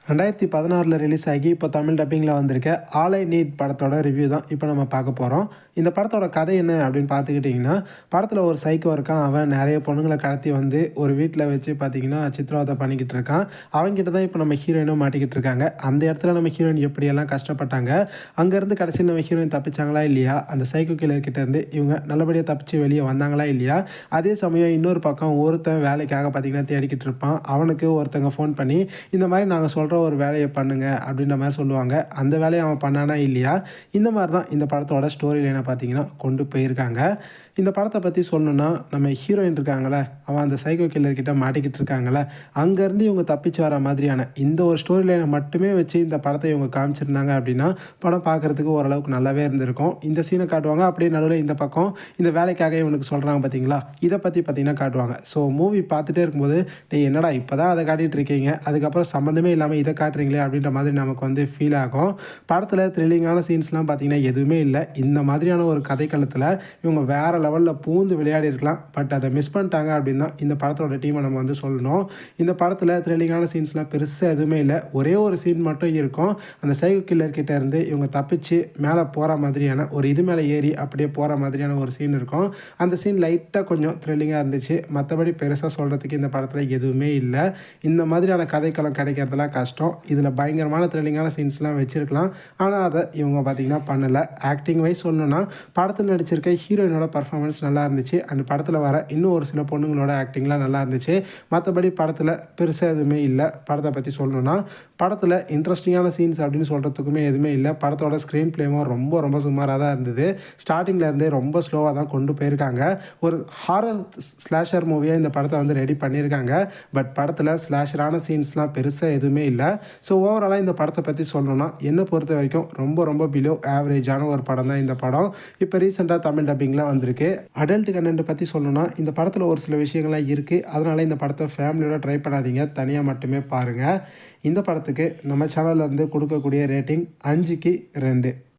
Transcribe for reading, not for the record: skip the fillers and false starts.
2016 release ஆகி இப்போ தமிழ் டப்பிங்கில வந்திருக்க ஆல் ஐ நீட் படத்தோட ரிவ்யூ தான் இப்போ நம்ம பார்க்க போறோம். இந்த படத்தோட கதை என்ன அப்படின்னு பார்த்துக்கிட்டிங்கன்னா, படத்தில ஒரு சைக்கோ இருக்கான். அவன் நெறைய பொண்ணுங்கள கடத்தி வந்து ஒரு வீட்ல வச்சு பார்த்தீங்கன்னா, சித்திரவதை பண்ணிக்கிட்டு இருக்கான். அவன்கிட்ட தான் இப்போ நம்ம ஹீரோயினும் மாட்டிக்கிட்டு இருக்காங்க. அந்த இடத்துல நம்ம ஹீரோயின் எப்படியெல்லாம் கஷ்டப்பட்டாங்க, அங்கேருந்து கடைசில நம்ம ஹீரோயின் தப்பிச்சாங்களா இல்லையா, அந்த சைக்கோ கில்லர் கிட்டேருந்து இவங்க நல்லபடியா தப்பிச்சு வெளிய வந்தாங்களா இல்லையா, அதே சமயம் இன்னொரு பக்கம் ஒருத்தன் வேலைக்காக பார்த்தீங்கன்னா தேடிக்கிட்டு இருப்பான். அவனுக்கு ஒருத்தங்க ஃபோன் பண்ணி, இந்த மாரி நாங்க சொல்ற ஒரு வேலைய பண்ணுங்க அப்படின்ற மாரி சொல்லுவாங்க. அந்த வேலைய அவன் பண்ணானா இல்லையா, இந்த மாரி தான் இந்த படத்தோட ஸ்டோரி லைன பார்த்தீங்கன்னா கொண்டு போயிருக்காங்க. இந்த படத்த பத்தி சொல்லணும்னா, நம்ம ஹீரோயின் இருக்காங்கல்ல, அவன் அந்த சைக்கோ கில்லர் கிட்ட மாட்டிக்கிட்டு இருக்காங்கல்ல, அங்கேருந்து இவங்க தப்பிச்சு வர மாதிரியான இந்த ஒரு ஸ்டோரி லைன மட்டுமே வச்சு இந்த படத்த இவங்க காமிச்சிருந்தாங்க அப்படின்னா, படம் பார்க்கறதுக்கு ஓரளவுக்கு நல்லாவே இருந்திருக்கும். இந்த சீன காட்டுவாங்க. அப்படியே நடுவுல இந்த பக்கம் இந்த வேலைக்காக இவனுக்கு சொல்றாங்க பார்த்தீங்களா, இத பத்தி பார்த்தீங்கன்னா காட்டுவாங்க. ஸோ மூவி பார்த்துட்டே இருக்கும்போது, "டேய் என்னடா இப்ப தான் அத காட்டிட்டு இருக்கீங்க. அதுக்கப்புறம் சம்மந்தமே இல்லாம இத காட்டுறீங்களே" அப்படின்ற மாதிரி நமக்கு வந்து ஃபீல் ஆகும். படத்தில த்ரில்லிங்கான சீன்ஸ்லாம் பார்த்தீங்கன்னா எதுவுமே இல்ல. இந்த மாதிரியான ஒரு கதைக்களத்தில இவங்க வேற லெவல்ல பூந்து விளையாடியிருக்கலாம். பட் அத மிஸ் பண்ணிட்டாங்க அப்படின்னு தான் இந்த படத்தோட டீம நம்ம வந்து சொல்லணும். இந்த படத்தில த்ரில்லிங்கான சீன்ஸ்லாம் பெருசா எதுவுமே இல்ல. ஒரே ஒரு சீன் மட்டும் இருக்கும். அந்த சைக்கோ கில்லர் கிட்ட இருந்து இவங்க தப்பிச்சு மேல போற மாதிரியான ஒரு இது மேல ஏறி அப்படியே போற மாதிரியான ஒரு சீன் இருக்கும். அந்த சீன் லைட்டா கொஞ்சம் த்ரில்லிங்கா இருந்துச்சு. மத்தபடி பெருசா சொல்றதுக்கு இந்த படத்தில எதுவுமே இல்ல. இந்த மாதிரியான கதைக்களம் கிடைக்கிறதெல்லாம் கஷ்டம். இதில பயங்கரமான த்ரில்லிங்கான சீன்ஸ்லாம் வச்சிருக்கலாம். ஆனா அத இவங்க பார்த்தீங்கன்னா பண்ணல. ஆக்டிங் வைஸ் சொல்லணும்னா, படத்தில நடிச்சிருக்க ஹீரோயினோட பெர்ஃபார்மன்ஸ் நல்லா இருந்துச்சு. அண்ட் படத்தில வர இன்னும் ஒரு சில பொண்ணுங்களோட ஆக்டிங்லாம் நல்லா இருந்துச்சு. மத்தபடி படத்தில பெருசா எதுவுமே இல்ல. படத்த பத்தி சொல்லணும்னா, படத்தில இன்ட்ரஸ்டிங்கான சீன்ஸ் அப்படின்னு சொல்றதுக்குமே எதுவுமே இல்ல. படத்தோட ஸ்க்ரீன் பிளேவும் ரொம்ப சுமாரா தான் இருந்தது. ஸ்டார்ட்டிங்ல இருந்தே ரொம்ப ஸ்லோவா தான் கொண்டு போயிருக்காங்க. ஒரு ஹாரர் ஸ்லாஷர் மூவியா இந்த படத்த வந்து ரெடி பண்ணியிருக்காங்க. பட் படத்தில ஸ்லாஷரான சீன்ஸ்லாம் பெருசா எதுவுமே இல்ல. ஸோ ஓவராலா இந்த படத்த பத்தி சொல்லணும்னா, என்ன பொறுத்தவரைக்கும் ரொம்ப பிலோ ஆவரேஜான ஒரு படம் தான் இந்த படம். இப்ப ரீசென்ட்டா தமிழ் டப்பிங்ல வந்திருக்கு. அடல்ட் கன்டென்ட் பத்தி சொல்லணும்னா, இந்த படத்தில ஒரு சில விஷயங்கள்லாம் இருக்கு. அதனால இந்த படத்த ஃபேமிலியோட ட்ரை பண்ணாதீங்க. தனியா மட்டுமே பாருங்க. இந்த படத்துக்கு நம்ம சேனல்ல இருந்து குடுக்கக்கூடிய ரேட்டிங் 5க்கு 2.